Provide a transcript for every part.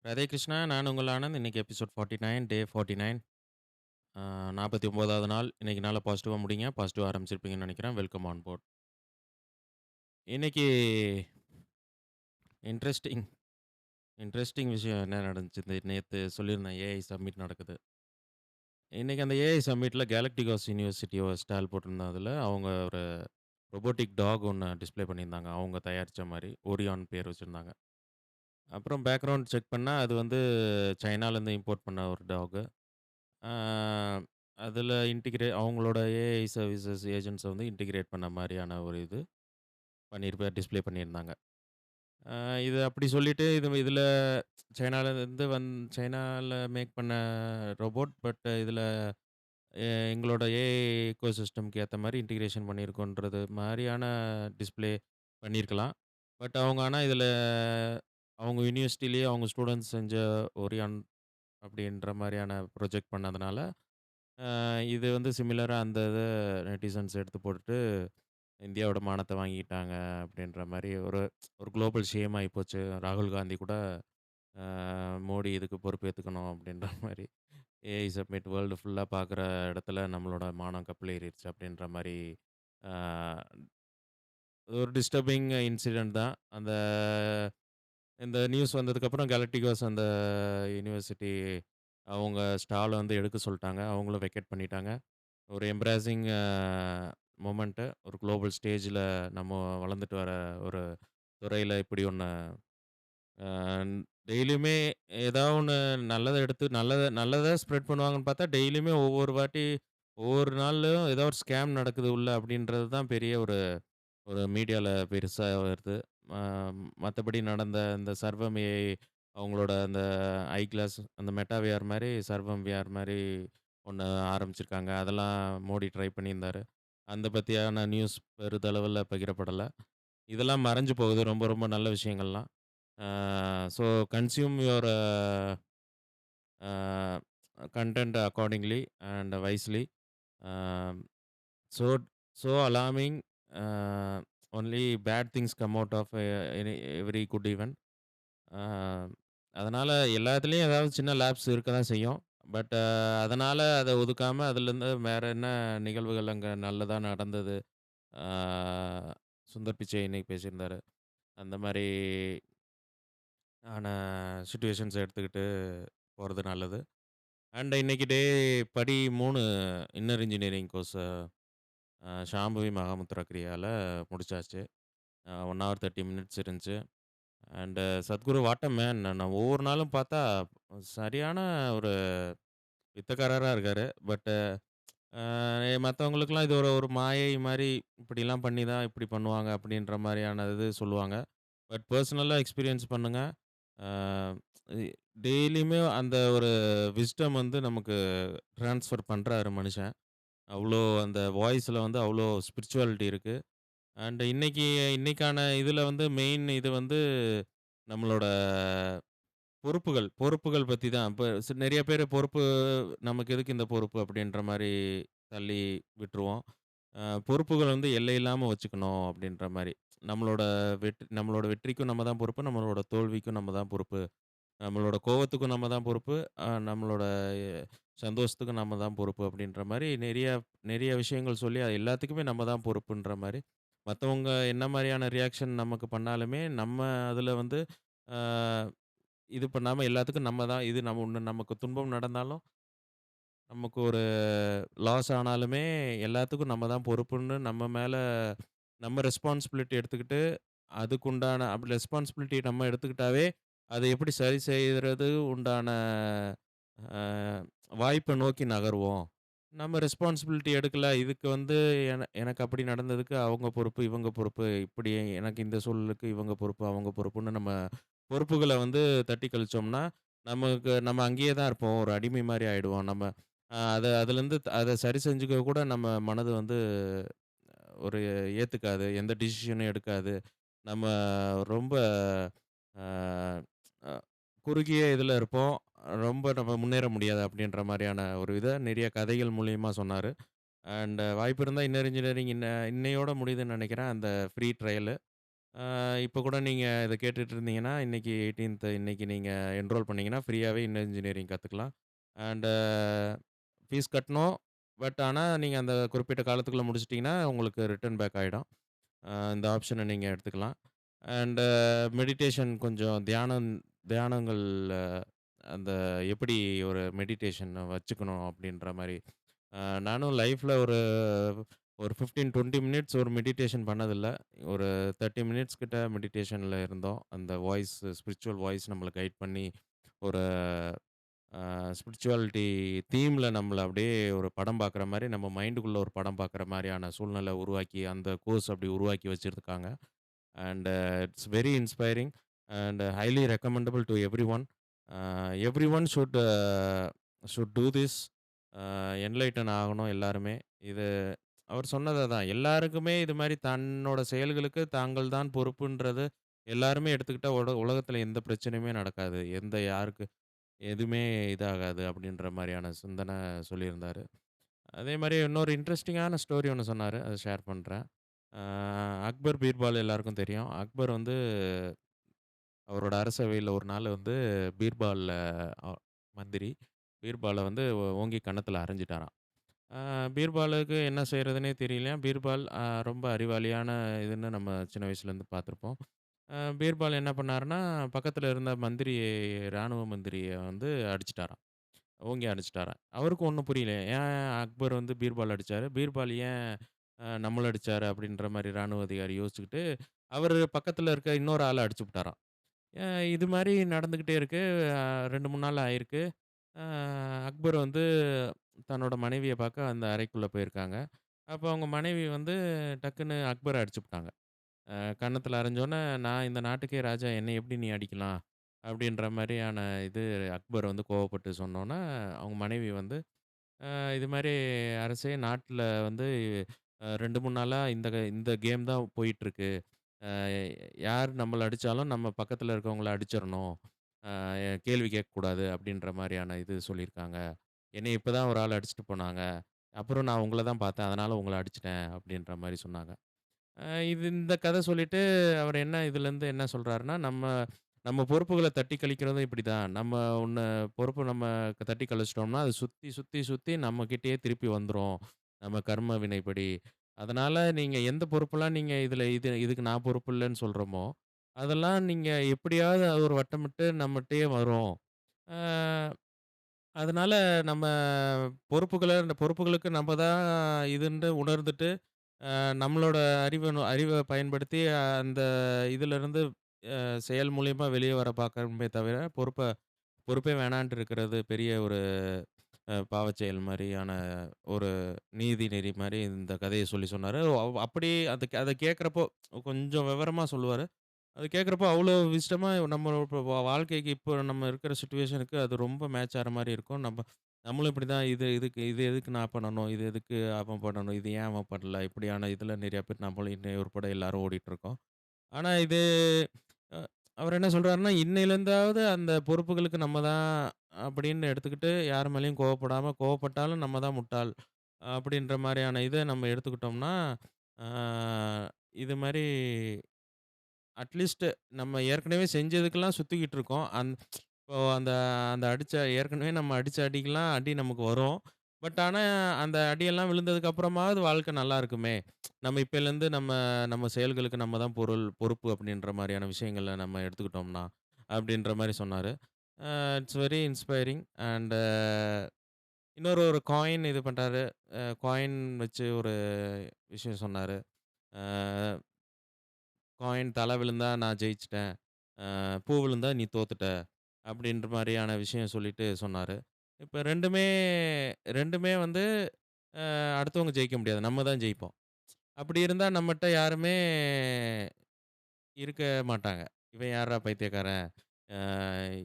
ராதே கிருஷ்ணா. நான் உங்கள் ஆனந்த். இன்னைக்கு எபிசோட் 49 டே 49. 49வது நாள். இன்னைக்கு நாள பாசிட்டிவா முடிங்க. பாசிட்டிவா ஆரம்பிச்சிருப்பீங்கன்னு நெனைக்கிறேன். Welcome on board. இன்னைக்கு இன்ட்ரஸ்டிங் இன்ட்ரஸ்டிங் விஷயம் என்ன நடந்துச்சு, நேத்து சொல்லியிருந்தேன் ஏஐ சப்மிட் நடக்குது. இன்னைக்கு அந்த ஏஐ சப்மிட்ல கேலக்டிகாஸ் யூனிவர்சிட்டியோ ஸ்டால் போட்டிருந்தேன் அதுல. அவங்க ஒரு ரொபோட்டிக் டாக் ஒண்ணு டிஸ்ப்ளே பண்ணியிருந்தாங்க. அவங்க தயாரிச்ச மாரி. ஓரியான் பேர் வச்சிருந்தாங்க. அப்புறம் பேக்கிரவுண்ட் செக் பண்ணா, அது வந்து சைனாலேருந்து இம்போர்ட் பண்ண ஒரு டாகு. ஆ அதில அவங்களோட ஏஐ சர்வீசஸ் ஏஜென்ட்ஸ வந்து இன்டிகிரேட் பண்ண மாரியான ஒரு இது டிஸ்ப்ளே பண்ணியிருந்தாங்க. ஆ இது அப்படி சொல்லிட்டு இதில சைனாலருந்து சைனால மேக் பண்ண ரோபோட். பட் இதில எங்களோட ஏஐ எக்கோசிஸ்டம்க்கு ஏத்த மாரி இன்டிகிரேஷன் பண்ணியிருக்கோன்றது மாரியான டிஸ்ப்ளே பண்ணியிருக்கலாம். பட் அவங்க ஆனா இதில அவங்க யூனிவர்சிட்டிலேயே அவங்க ஸ்டூடண்ட்ஸ் செஞ்ச ஒரியான் அப்படின்ற மாரியான ப்ரொஜெக்ட் பண்ணதுனால, இது வந்து சிமிலரா அந்த இத நெட்டிசன்ஸ் எடுத்து போட்டுட்டு, இந்தியாவோட மானத்த வாங்கிட்டாங்க அப்படின்ற மாரி ஒரு ஒரு குளோபல் ஷேம் ஆயிப்போச்சு. ராகுல் காந்தி கூட அ மோடி இதுக்கு பொறுப்பேத்துக்கணும் அப்படின்ற மாரி. ஏஐ சப்மிட் வேர்ல்டு ஃபுல்லா பார்க்குற இடத்துல நம்மளோட மானம் கப்பலேறிருச்சு அப்படின்ற மாரி, அ ஒரு டிஸ்டர்பிங் இன்சிடென்ட் தான். இந்த நியூஸ் வந்ததுக்கப்புறம் கேலக்டிகோஸ் அந்த யூனிவர்சிட்டி அவங்க ஸ்டால வந்து எடுக்க சொல்ட்டாங்க. அவங்களும் வெக்கேட் பண்ணிட்டாங்க. ஒரு எம்ப்ராசிங் மொமெண்ட்டு. ஒரு குளோபல் ஸ்டேஜ்ல நம்ம வளர்ந்துட்டு வர ஒரு துறையில இப்படி ஒண்ணு அ டெய்லியுமே ஏதாவது ஒண்ணு நல்லத எடுத்து நல்லத ஸ்ப்ரெட் பண்ணுவாங்கன்னு பார்த்தா, டெய்லியுமே ஒவ்வொரு வாட்டி, ஒவ்வொரு நாள்லயும் ஏதோ ஒரு ஸ்கேம் நடக்குது உள்ள அப்படின்றது தான் பெரிய ஒரு ஒரு மீடியால பெருசா வருது. அ மத்தபடி நடந்த இந்த சர்வம் ஏஐ அவங்களோட அந்த ஐ கிளாஸ் அந்த மெட்டா விஆர் மாரி, சர்வம் விஆர் மாரி ஒண்ணு ஆரம்பிச்சிருக்காங்க. அதெல்லாம் மோடி ட்ரை பண்ணியிருந்தாரு. அந்த பத்தியான நியூஸ் பெரிதளவுல பகிரப்படல. இதெல்லாம் மறைஞ்சு போகுது. ரொம்ப ரொம்ப நல்ல விஷயங்கள்லாம். Ah so consume your uh content accordingly and wisely. Ah so so alarming. Uh only bad things come out of every good event. Ah அதனால எல்லாத்துலயும் ஏதாவது சின்ன லேப்ஸ் இருக்க தான் செய்யும். பட் அதனால அத ஒதுக்காம அதிலருந்து வேற என்ன நிகழ்வுகள் அங்க நல்லதா நடந்தது. ஆ சுந்தர் பிச்சை இன்னைக்கு பேசியிருந்தாரு. அந்த மாரி ஆன சிட்யூவேஷன்ஸ எடுத்துக்கிட்டு போறது நல்லது. அண்ட் இன்னைக்கு படி 3 inner engineering course Shambhavi Mahamudra கிரியால முடிச்சாச்சு. 1 ஹவர் 30 மினிட்ஸ் இருந்துச்சு. And Sadhguru what a man! நான் ஒவ்வொரு நாளும் பார்த்தா, சரியான ஒரு வித்தக்காரரா இருக்காரு. பட் அ மத்தவங்களுக்கெல்லாம் இது ஒரு ஒரு மாயை மாரி, இப்படிலாம் பண்ணி தான் இப்படி பண்ணுவாங்க அப்படின்ற மாரியான இது சொல்லுவாங்க. பட் பெர்சனலா எக்ஸ்பீரியன்ஸ் பண்ணுங்க. அ இ டெய்லியுமே அந்த ஒரு விஸ்டம் வந்து நமக்கு ட்ரான்ஸ்ஃபர் பண்றாரு மனுஷன். அவ்ளோ அந்த வாய்ஸ்ல வந்து அவ்ளோ ஸ்பிரிச்சுவாலிட்டி இருக்கு. அண்ட் இன்னைக்கான இதுல வந்து மெயின் இது வந்து நம்மளோட பொறுப்புகள் பத்தி தான். இப்ப நெறைய பேரு நமக்கு எதுக்கு இந்த பொறுப்பு அப்படின்ற மாரி தள்ளி விட்டுருவோம். பொறுப்புகள் வந்து எல்லை இல்லாம வச்சுக்கணும் அப்படின்ற மாரி. நம்மளோட வெற்றிக்கும் நம்ம தான் பொறுப்பு. நம்மளோட தோல்விக்கும் நம்ம தான் பொறுப்பு. நம்மளோட கோவத்துக்கும் நம்ம தான் பொறுப்பு. நம்மளோட சந்தோஷத்துக்கும் நம்ம தான் பொறுப்பு அப்படின்ற மாரி நெறைய நெறைய விஷயங்கள் சொல்லி அது எல்லாத்துக்குமே நம்ம தான் பொறுப்புன்ற மாரி. மத்தவங்க என்ன மாரியான ரியாக்ஷன் நமக்கு பண்ணாலுமே, நம்ம அதுல வந்து ஆ இது பண்ணாம எல்லாத்துக்கும் நம்ம தான் நமக்கு துன்பம் நடந்தாலும், நமக்கு ஒரு லாஸ் ஆனாலுமே எல்லாத்துக்கும் நம்ம தான் பொறுப்புன்னு நம்ம மேல நம்ம ரெஸ்பான்சிபிலிட்டி எடுத்துக்கிட்டு, அதுக்குண்டான ரெஸ்பான்சிபிலிட்டி நம்ம எடுத்துக்கிட்டாவே, அதை எப்படி சரி செய்றது உண்டான அ வாய்ப்ப நோக்கி நகருவோம். நம்ம ரெஸ்பான்சிபிலிட்டி எடுக்கல. இதுக்கு வந்து எனக்கு அப்படி நடந்ததுக்கு அவங்க பொறுப்பு, இவங்க பொறுப்பு. இப்படி எனக்கு இந்த சூழலுக்கு இவங்க பொறுப்பு, அவங்க பொறுப்புன்னு நம்ம பொறுப்புகள வந்து தட்டி கழிச்சோம்னா, நம்ம அங்கேயே தான் இருப்போம். ஒரு அடிமை மாரி ஆயிடுவோம். நம்ம அதுலருந்து அத சரி செஞ்சுக்க கூட நம்ம மனது வந்து ஒரு ஏத்துக்காது. எந்த டிசிஷனும் எடுக்காது. நம்ம ரொம்ப அ அ குறுகிய இதுல இருப்போம். ரொம்ப நம்ம முன்னேற முடியாது அப்படின்ற மாரியான ஒரு நெறைய கதைகள் மூலியமா சொன்னாரு. அண்ட் வாய்ப்பு இருந்தா இன்னர் இன்ஜினியரிங் இன்னையோட முடியுதுன்னு நெனைக்கிறேன். அந்த ஃப்ரீ ட்ரையலு. இப்போ கூட நீங்க இத கேட்டுட்டு இருந்தீங்கன்னா, இன்னைக்கு 18த் இன்னைக்கு நீங்க என்ரோல் பண்ணீங்கன்னா, ஃப்ரீயாவே இன்னர் இன்ஜினியரிங் கத்துக்கலாம். அண்ட் ஃபீஸ் கட்டணும். பட் ஆனா, நீங்க அந்த குறிப்பிட்ட காலத்துக்குள்ள முடிச்சுட்டீங்கன்னா, உங்களுக்கு ரிட்டர்ன் பேக் ஆயிடும். இந்த ஆப்ஷன நீங்க எடுத்துக்கலாம். அண்ட் மெடிடேஷன் கொஞ்சம் தியானங்கள் அந்த எப்படி ஒரு மெடிடேஷன் வச்சுக்கணும் அப்படின்ற மாரி. நானும் லைஃப்ல ஒரு ஒரு 15, 20 மினிட்ஸ் ஒரு மெடிடேஷன் பண்ணதில்ல. ஒரு 30 மினிட்ஸ் கிட்ட மெடிடேஷன்ல இருந்தோம். அந்த ஸ்பிரிச்சுவல் வாய்ஸ் நம்மள கைட் பண்ணி ஒரு ஸ்பிரிச்சுவாலிட்டி தீம்ல நம்மள அப்படியே ஒரு படம் பார்க்குற மாரி, நம்ம மைண்டுக்குள்ள ஒரு படம் பார்க்குற மாரியான சூழ்நிலை உருவாக்கி, அந்த கோர்ஸ் அப்படி உருவாக்கி வச்சிருக்காங்க. And it's very inspiring and highly recommendable to everyone. Everyone should do this. Enlighten ஆகணும் எல்லாருமே. இது அவர் சொன்னது அதான். எல்லாருக்குமே இது மாரி தன்னோட செயல்களுக்கு தாங்கள் தான் பொறுப்புன்றது எல்லாருமே எடுத்துக்கிட்டா உலகத்தில எந்த பிரச்சனையுமே நடக்காது. யாருக்கு எதுவுமே இதாகாது அப்படின்ற மாரியான சிந்தனை சொல்லியிருந்தாரு. அதே மாரி இன்னொரு இன்ட்ரஸ்டிங்கான ஸ்டோரி ஒண்ணு சொன்னாரு. அத ஷேர் பண்றேன். அ அக்பர், பீர்பால் எல்லாருக்கும் தெரியும். அக்பர் வந்து அவரோட அரசவையில ஒரு நாள் வந்து பீர்பால் அ மந்திரி. பீர்பால வந்து ஓங்கி கன்னத்துல அறைஞ்சிட்டாராம். அ பீர்பாலுக்கு என்ன செய்றதுன்னே தெரியலையாம். பீர்பால் ரொம்ப அறிவாளியான இதுன்னு நம்ம சின்ன வயசுலேருந்து பார்த்துருப்போம். பீர்பால் என்ன பண்ணாருன்னா, பக்கத்துல இருந்த ராணுவ மந்திரிய வந்து அடிச்சுட்டாராம். ஓங்கி அடிச்சுட்டாராம். அவருக்கும் ஒண்ணும் புரியல. ஏன் அக்பர் வந்து பீர்பால் அடிச்சாரு? பீர்பால் ஏன் நம்மள அடிச்சாரு? அப்படின்ற மாரி ராணுவ அதிகாரி யோசிச்சுக்கிட்டு, அவரு பக்கத்துல இருக்க இன்னொரு ஆள அடிச்சுப்புட்டாராம். அ இது மாரி நடந்துகிட்டே இருக்கு. 2, 3 நாள் ஆயிருக்கு. அ அக்பர் வந்து தன்னோட மனைவிய பார்க்க அந்த அறைக்குள்ள போயிருக்காங்க. அப்போ அவங்க மனைவி வந்து டக்குன்னு அக்பர அடிச்சுப்புட்டாங்க. கன்னத்துல அறைஞ்சோனே, "நான் இந்த நாட்டுக்கே ராஜா. என்னைய எப்படி நீ அடிக்கலாம்?" அப்படின்ற மாரியான இது அக்பர் வந்து கோவப்பட்டு சொன்னோனே, அவங்க மனைவி வந்து, இது மாரி அரசே நாட்ல வந்து 2, 3 நாளா இந்த கேம் தான் போயிட்டுருக்கு. அ யார் நம்மள அடிச்சாலும் நம்ம பக்கத்துல இருக்கவங்கள அடிச்சிரணும். கேள்வி கேட்கக்கூடாது அப்படின்ற மாரியான இது சொல்லியிருக்காங்க. என்னைய இப்ப தான் ஒரு ஆள் அடிச்சுட்டு போனாங்க. அப்புறம் நான் உங்கள தான் பார்த்தேன். அதனால உங்கள அடிச்சுட்டேன் அப்படின்ற மாரி சொன்னாங்க. இந்த கதை சொல்லிட்டு அவர் இதுலருந்து என்ன சொல்றாருன்னா, நம்ம நம்ம பொறுப்புகள தட்டி கழிக்கிறதும் இப்படிதான். நம்ம தட்டி கழிச்சிட்டோம்னா, அது சுத்தி, சுத்தி, சுத்தி நம்ம கிட்டயே திருப்பி வந்துரும். நம்ம கர்ம வினைப்படி. அதனால நீங்க எந்த பொறுப்பெல்லாம் நீங்க இதுக்கு நான் பொறுப்பு இல்லன்னு சொல்றோமோ, அதெல்லாம் நீங்க எப்படியாவது அது ஒரு வட்டமிட்டு நம்மட்டயே வரும். ஆ அதனால நம்ம இந்த பொறுப்புகளுக்கு நம்ம தான் இதுன்னு உணர்ந்துட்டு நம்மளோட அறிவ பயன்படுத்தி அந்த இதிலிருந்து செயல் மூலியமா வெளிய வர பார்க்கணுமே தவிர, பொறுப்பே வேணான்ட்டு இருக்கிறது பெரிய ஒரு பாவச் செயல் மாரியான ஒரு நீதி நெறி மாரி இந்த கதைய சொல்லி சொன்னாரு. அப்படி அத கேட்கிறப்போ கொஞ்சம் விவரமா சொல்லுவாரு. அது கேட்கிறப்போ அவ்வளோ விஸ்டமா நம்ம இப்ப வாழ்க்கைக்கு இப்போ நம்ம இருக்கிற சிச்சுவேஷனுக்கு அது ரொம்ப மேட்ச் ஆற மாரி இருக்கும். நம்மளும் இப்படிதான் இது எதுக்கு நான் பண்ணணும்? இது எதுக்கு அவன் பண்ணணும்? இது ஏன் அவன் பண்ணல? இப்படியான இதில நெறைய பேர் நம்மளும் இன்னை உட்பட எல்லாரும் ஓடிட்டுருக்கோம். ஆனா இது அ அவர் என்ன சொல்றாருன்னா, இன்னையிலேருந்தாவது அந்த பொறுப்புகளுக்கு நம்ம தான் அப்படின்னு எடுத்துக்கிட்டு யார் மேலயும் கோவப்படாம, கோவப்பட்டாலும் நம்ம தான் முட்டாள். அப்படின்ற மாரியான இத நம்ம எடுத்துக்கிட்டோம்னா, ஆ இது மாரி அட்லீஸ்ட் நம்ம ஏற்கனவே செஞ்சதுக்கெல்லாம் சுத்திக்கிட்டு இருக்கோம். இப்போ அந்த அந்த ஏற்கனவே நம்ம அடிச்ச அடிக்கெல்லாம் அடி நமக்கு வரும். பட் ஆனா, அந்த அடியெல்லாம் விழுந்ததுக்கு அப்புறமாவது வாழ்க்கை நல்லா இருக்குமே! நம்ம இப்பலேருந்து நம்ம செயல்களுக்கு நம்ம தான் பொறுப்பு அப்பிடின்ற மாரியான விஷயங்கள நம்ம எடுத்துக்கிட்டோம்னா, அப்பிடின்ற மாரி சொன்னாரு. இட்ஸ் வெரி இன்ஸ்பைரிங் அண்ட் ஒரு காயின் இது பண்றாரு. காயின் வச்சு ஒரு விஷயம் சொன்னாரு. அ காயின் தல விழுந்தா நான் ஜெயிச்சுட்டேன். பூ விழுந்தா நீ தோத்துட்ட. அப்படின்ற மாரியான விஷயம் சொல்லிட்டு சொன்னாரு. இப்ப 2மே வந்து அடுத்தவங்க ஜெயிக்க முடியாது. நம்ம தான் ஜெயிப்போம். அப்படி இருந்தா நம்மட்ட யாருமே இருக்க மாட்டாங்க. "இவன் யார்றா பைத்தியக்காரன்? அ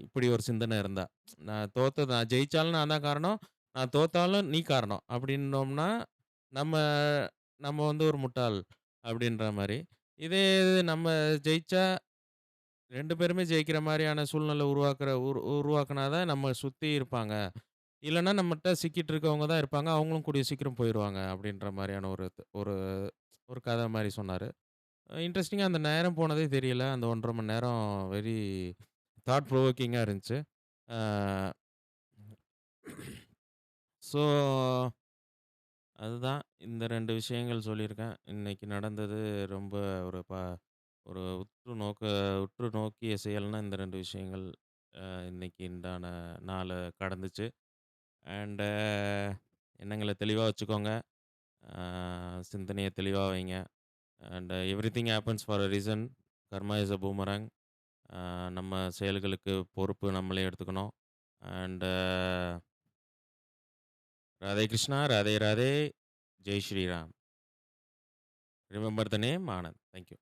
இப்படி ஒரு சிந்தனை இருந்தா. நான் ஜெயிச்சாலும் நான் தான் காரணம். நான் தோத்தாலும் நீ காரணம்." அப்படின்னோம்னா, நம்ம நம்ம வந்து ஒரு முட்டாள் அப்படின்ற மாரி. இதே இது நம்ம ஜெயிச்சா 2 பேருமே ஜெயிக்கிற மாரியான சூழ்நிலை உருவாக்குனா தான் நம்ம சுத்தி இருப்பாங்க. இல்லன்னா நம்மட்ட சிக்கிட்டு இருக்கவங்க தான் இருப்பாங்க. அவங்களும் கூடிய சீக்கிரம் போயிருவாங்க. அப்படின்ற மாரியான ஒரு ஒரு கதை மாரி சொன்னாரு. இன்ட்ரஸ்டிங்கா அந்த நேரம் போனதே தெரியல. அந்த 1 1/2 மணி நேரம் வெரி தாட் ப்ரொவோக்கிங்கா இருந்துச்சு. ஆ ஸோ அதுதான் இந்த 2 விஷயங்கள் சொல்லியிருக்கேன். இன்னைக்கு நடந்தது ரொம்ப ஒரு ஒரு உற்று நோக்கிய செயல்னா இந்த 2 விஷயங்கள் இன்னைக்கு உண்டான நாள கடந்துச்சு. அண்ட் எண்ணங்கள தெளிவா வச்சுக்கோங்க. ஆ சிந்தனைய தெளிவா வைங்க. And everything happens for a reason. Karma is a boomerang. ஆ நம்ம செயல்களுக்கு பொறுப்பு நம்மளே எடுத்துக்கணும். And Radhe Krishna, Radhe Radhe, Jai Sriram. Remember the name Anand. Thank you.